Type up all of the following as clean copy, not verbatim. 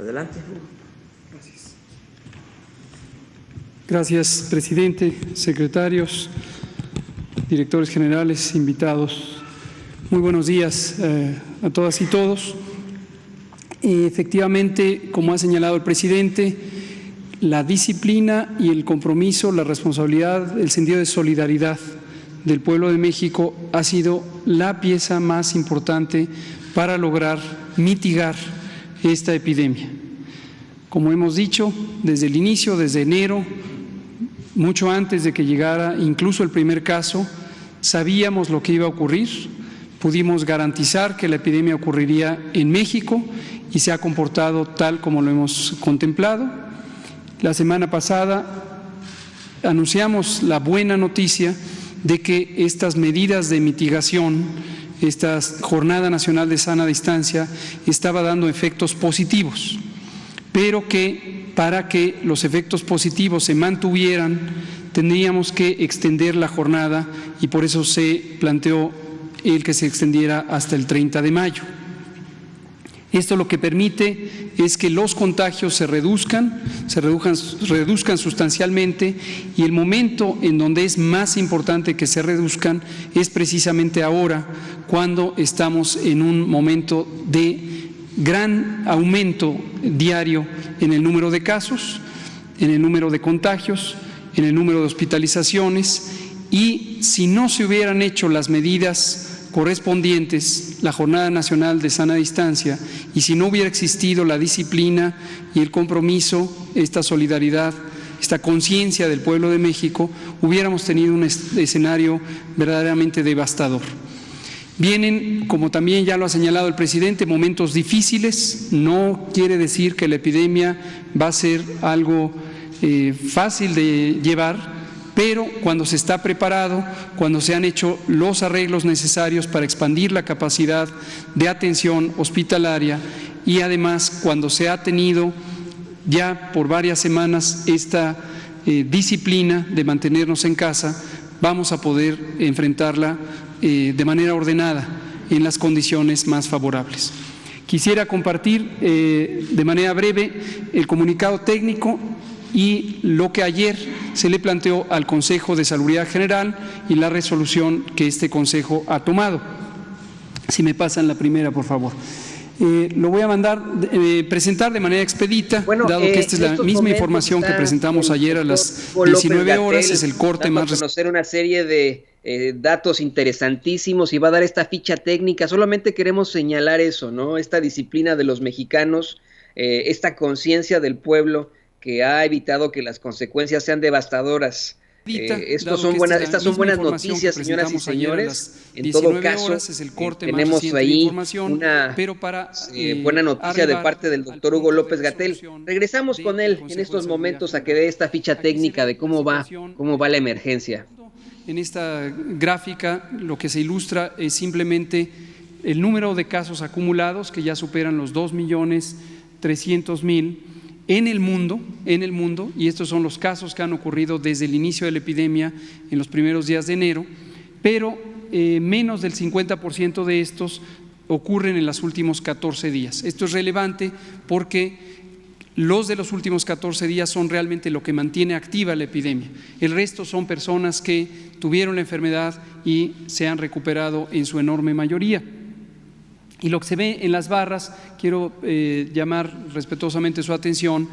Adelante. Gracias. Gracias, presidente, secretarios, directores generales, invitados. Muy buenos días a todas y todos. Efectivamente, como ha señalado el presidente, la disciplina y el compromiso, la responsabilidad, el sentido de solidaridad del pueblo de México ha sido la pieza más importante para lograr mitigar esta epidemia. Como hemos dicho, desde el inicio, desde enero, mucho antes de que llegara incluso el primer caso, sabíamos lo que iba a ocurrir, pudimos garantizar que la epidemia ocurriría en México y se ha comportado tal como lo hemos contemplado. La semana pasada anunciamos la buena noticia de que estas medidas de mitigación, esta Jornada Nacional de Sana Distancia, estaba dando efectos positivos, pero que para que los efectos positivos se mantuvieran, tendríamos que extender la jornada y por eso se planteó el que se extendiera hasta el 30 de mayo. Esto lo que permite es que los contagios se reduzcan sustancialmente, y el momento en donde es más importante que se reduzcan es precisamente ahora, cuando estamos en un momento de gran aumento diario en el número de casos, en el número de contagios, en el número de hospitalizaciones, y si no se hubieran hecho las medidas correspondientes, la Jornada Nacional de Sana Distancia, y si no hubiera existido la disciplina y el compromiso, esta solidaridad, esta conciencia del pueblo de México, hubiéramos tenido un escenario verdaderamente devastador. Vienen, como también ya lo ha señalado el presidente, momentos difíciles. No quiere decir que la epidemia va a ser algo fácil de llevar, pero cuando se está preparado, cuando se han hecho los arreglos necesarios para expandir la capacidad de atención hospitalaria, y además cuando se ha tenido ya por varias semanas esta disciplina de mantenernos en casa, vamos a poder enfrentarla de manera ordenada en las condiciones más favorables. Quisiera compartir de manera breve el comunicado técnico y lo que ayer se le planteó al Consejo de Salubridad General y la resolución que este Consejo ha tomado. Si me pasan la primera, por favor. Lo voy a presentar de manera expedita, dado que esta es la misma información que presentamos ayer a las 19 horas, es el corte más reciente. Conocer una serie de datos interesantísimos y va a dar esta ficha técnica. Solamente queremos señalar eso, ¿no? Esta disciplina de los mexicanos, esta conciencia del pueblo que ha evitado que las consecuencias sean devastadoras. Estas son buenas noticias, señoras y señores. En todo caso, tenemos ahí una buena noticia de parte del doctor Hugo López-Gatell. Regresamos con él en estos momentos a que dé esta ficha técnica de cómo va la emergencia. En esta gráfica lo que se ilustra es simplemente el número de casos acumulados, que ya superan los 2.300.000 en el mundo, y estos son los casos que han ocurrido desde el inicio de la epidemia en los primeros días de enero, pero menos del 50% de estos ocurren en los últimos 14 días. Esto es relevante porque los de los últimos 14 días son realmente lo que mantiene activa la epidemia. El resto son personas que tuvieron la enfermedad y se han recuperado en su enorme mayoría. Y lo que se ve en las barras, quiero llamar respetuosamente su atención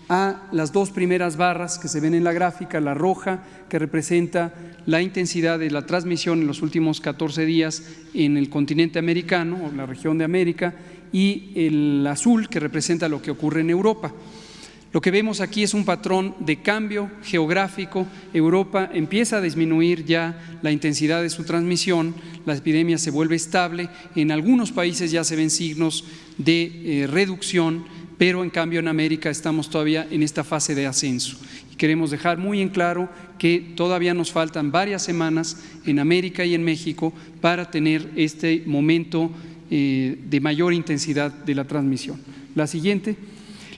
a las dos primeras barras que se ven en la gráfica, la roja, que representa la intensidad de la transmisión en los últimos 14 días en el continente americano o la región de América, y el azul, que representa lo que ocurre en Europa. Lo que vemos aquí es un patrón de cambio geográfico. Europa empieza a disminuir ya la intensidad de su transmisión, la epidemia se vuelve estable, en algunos países ya se ven signos de reducción, pero en cambio en América estamos todavía en esta fase de ascenso. Y queremos dejar muy en claro que todavía nos faltan varias semanas en América y en México para tener este momento de mayor intensidad de la transmisión. La siguiente.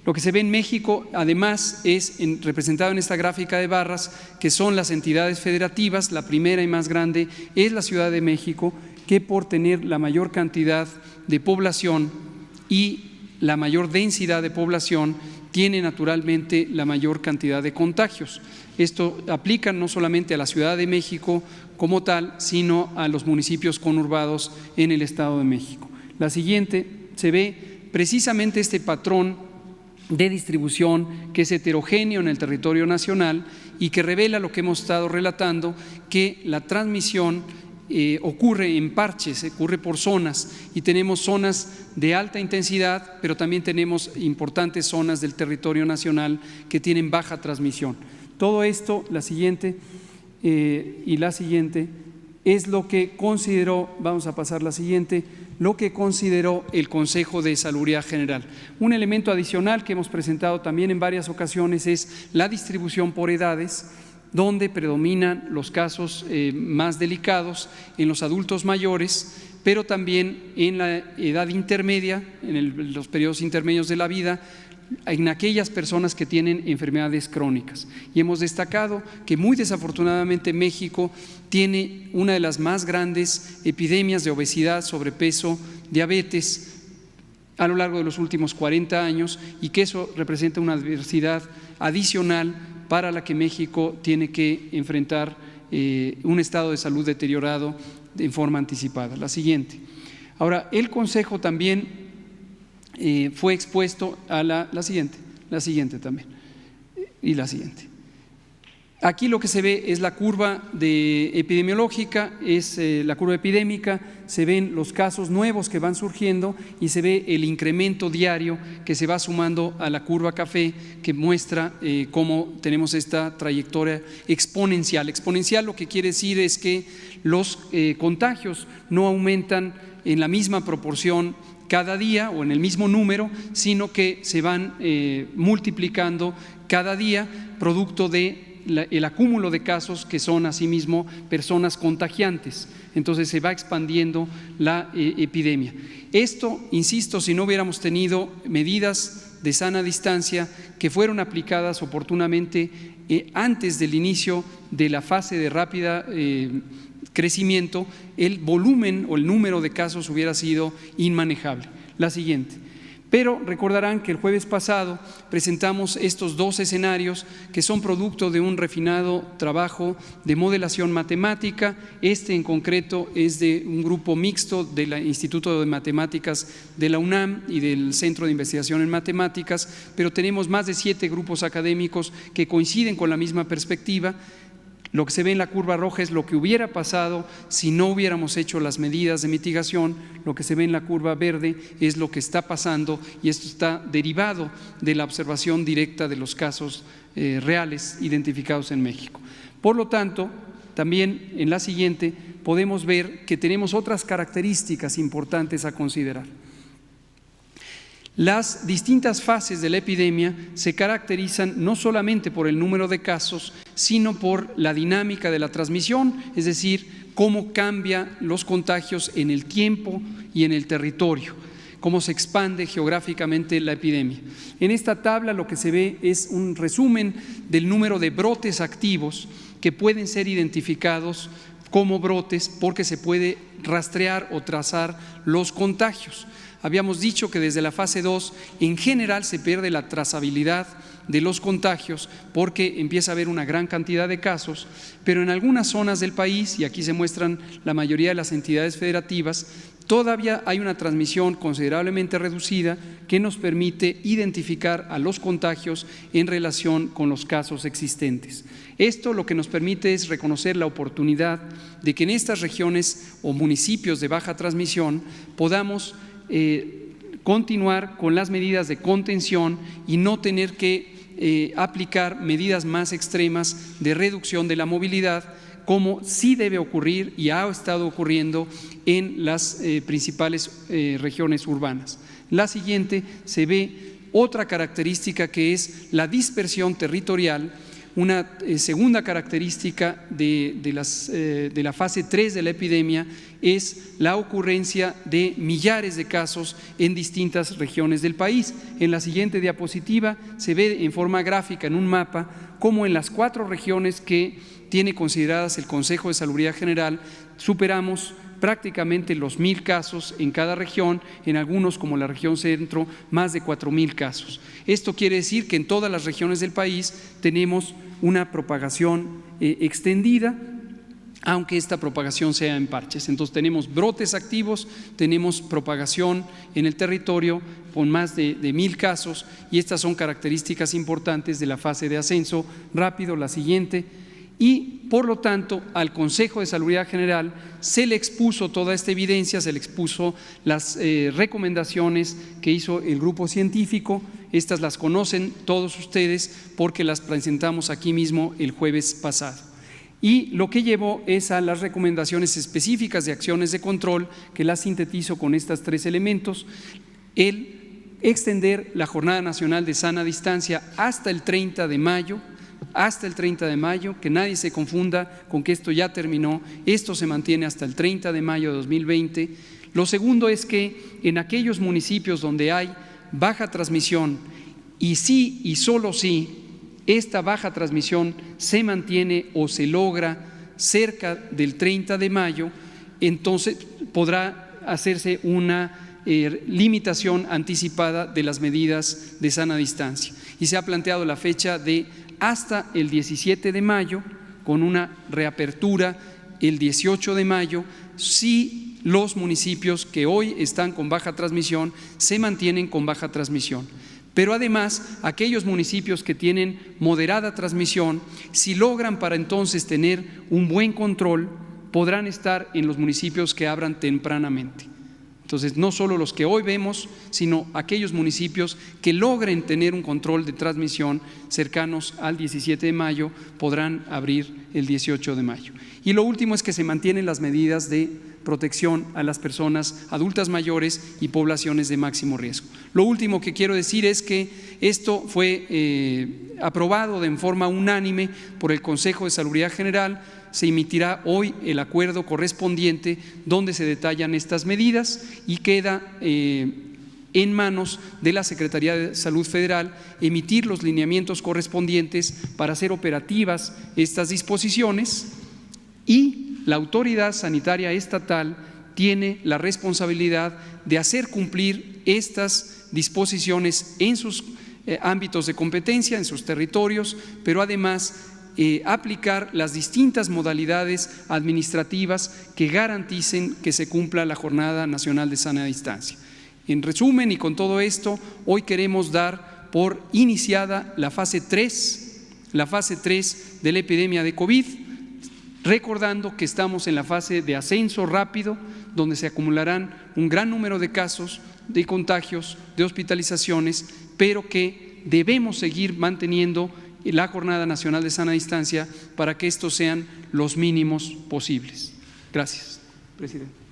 Lo que se ve en México, además, es representado en esta gráfica de barras, que son las entidades federativas. La primera y más grande es la Ciudad de México, que por tener la mayor cantidad de población y la mayor densidad de población tiene naturalmente la mayor cantidad de contagios. Esto aplica no solamente a la Ciudad de México como tal, sino a los municipios conurbados en el Estado de México. La siguiente, se ve precisamente este patrón de distribución que es heterogéneo en el territorio nacional y que revela lo que hemos estado relatando, que la transmisión ocurre en parches, ocurre por zonas, y tenemos zonas de alta intensidad, pero también tenemos importantes zonas del territorio nacional que tienen baja transmisión. Todo esto, la siguiente y la siguiente, es lo que consideró, vamos a pasar la siguiente, lo que consideró el Consejo de Salubridad General. Un elemento adicional que hemos presentado también en varias ocasiones es la distribución por edades, donde predominan los casos más delicados en los adultos mayores, pero también en la edad intermedia, en los periodos intermedios de la vida, en aquellas personas que tienen enfermedades crónicas. Y hemos destacado que muy desafortunadamente México tiene una de las más grandes epidemias de obesidad, sobrepeso, diabetes a lo largo de los últimos 40 años, y que eso representa una adversidad adicional para la que México tiene que enfrentar un estado de salud deteriorado en forma anticipada. La siguiente. Ahora, el Consejo también fue expuesto a la siguiente también, y la siguiente. Aquí lo que se ve es la curva epidemiológica, es la curva epidémica, se ven los casos nuevos que van surgiendo y se ve el incremento diario que se va sumando a la curva café, que muestra cómo tenemos esta trayectoria exponencial. Exponencial lo que quiere decir es que los contagios no aumentan en la misma proporción cada día o en el mismo número, sino que se van multiplicando cada día, producto de el acúmulo de casos que son asimismo personas contagiantes. Entonces se va expandiendo la epidemia. Esto, insisto, si no hubiéramos tenido medidas de sana distancia que fueron aplicadas oportunamente antes del inicio de la fase de rápida crecimiento, el volumen o el número de casos hubiera sido inmanejable. La siguiente. Pero recordarán que el jueves pasado presentamos estos dos escenarios que son producto de un refinado trabajo de modelación matemática. Este en concreto es de un grupo mixto del Instituto de Matemáticas de la UNAM y del Centro de Investigación en Matemáticas, pero tenemos más de 7 grupos académicos que coinciden con la misma perspectiva. Lo que se ve en la curva roja es lo que hubiera pasado si no hubiéramos hecho las medidas de mitigación. Lo que se ve en la curva verde es lo que está pasando, y esto está derivado de la observación directa de los casos reales identificados en México. Por lo tanto, también en la siguiente podemos ver que tenemos otras características importantes a considerar. Las distintas fases de la epidemia se caracterizan no solamente por el número de casos, sino por la dinámica de la transmisión, es decir, cómo cambian los contagios en el tiempo y en el territorio, cómo se expande geográficamente la epidemia. En esta tabla lo que se ve es un resumen del número de brotes activos que pueden ser identificados como brotes porque se puede rastrear o trazar los contagios. Habíamos dicho que desde la fase 2 en general se pierde la trazabilidad de los contagios porque empieza a haber una gran cantidad de casos, pero en algunas zonas del país, y aquí se muestran la mayoría de las entidades federativas, todavía hay una transmisión considerablemente reducida que nos permite identificar a los contagios en relación con los casos existentes. Esto lo que nos permite es reconocer la oportunidad de que en estas regiones o municipios de baja transmisión podamos continuar con las medidas de contención y no tener que aplicar medidas más extremas de reducción de la movilidad, como sí debe ocurrir y ha estado ocurriendo en las principales regiones urbanas. La siguiente se ve otra característica que es la dispersión territorial. Una segunda característica de la fase 3 de la epidemia es la ocurrencia de millares de casos en distintas regiones del país. En la siguiente diapositiva se ve en forma gráfica en un mapa cómo en las 4 regiones que tiene consideradas el Consejo de Salubridad General superamos prácticamente los 1,000 casos en cada región, en algunos como la región centro, más de 4,000 casos. Esto quiere decir que en todas las regiones del país tenemos una propagación extendida, aunque esta propagación sea en parches. Entonces tenemos brotes activos, tenemos propagación en el territorio con más de 1,000 casos, y estas son características importantes de la fase de ascenso rápido. La siguiente. Y por lo tanto al Consejo de Salubridad General se le expuso toda esta evidencia, se le expuso las recomendaciones que hizo el grupo científico. Estas las conocen todos ustedes porque las presentamos aquí mismo el jueves pasado. Y lo que llevó es a las recomendaciones específicas de acciones de control, que las sintetizo con estos 3 elementos: el extender la Jornada Nacional de Sana Distancia hasta el 30 de mayo, que nadie se confunda con que esto ya terminó, esto se mantiene hasta el 30 de mayo de 2020. Lo segundo es que en aquellos municipios donde hay baja transmisión, y sí y solo si esta baja transmisión se mantiene o se logra cerca del 30 de mayo, entonces podrá hacerse una limitación anticipada de las medidas de sana distancia. Y se ha planteado la fecha de hasta el 17 de mayo, con una reapertura el 18 de mayo, si los municipios que hoy están con baja transmisión se mantienen con baja transmisión. Pero además, aquellos municipios que tienen moderada transmisión, si logran para entonces tener un buen control, podrán estar en los municipios que abran tempranamente. Entonces, no solo los que hoy vemos, sino aquellos municipios que logren tener un control de transmisión cercanos al 17 de mayo podrán abrir el 18 de mayo. Y lo último es que se mantienen las medidas de protección a las personas adultas mayores y poblaciones de máximo riesgo. Lo último que quiero decir es que esto fue aprobado de forma unánime por el Consejo de Salubridad General. Se emitirá hoy el acuerdo correspondiente donde se detallan estas medidas y queda en manos de la Secretaría de Salud Federal emitir los lineamientos correspondientes para hacer operativas estas disposiciones, y la autoridad sanitaria estatal tiene la responsabilidad de hacer cumplir estas disposiciones en sus ámbitos de competencia, en sus territorios, pero además aplicar las distintas modalidades administrativas que garanticen que se cumpla la Jornada Nacional de Sana Distancia. En resumen, y con todo esto, hoy queremos dar por iniciada la fase 3 de la epidemia de COVID, recordando que estamos en la fase de ascenso rápido, donde se acumularán un gran número de casos, de contagios, de hospitalizaciones, pero que debemos seguir manteniendo la Jornada Nacional de Sana Distancia para que estos sean los mínimos posibles. Gracias, presidente.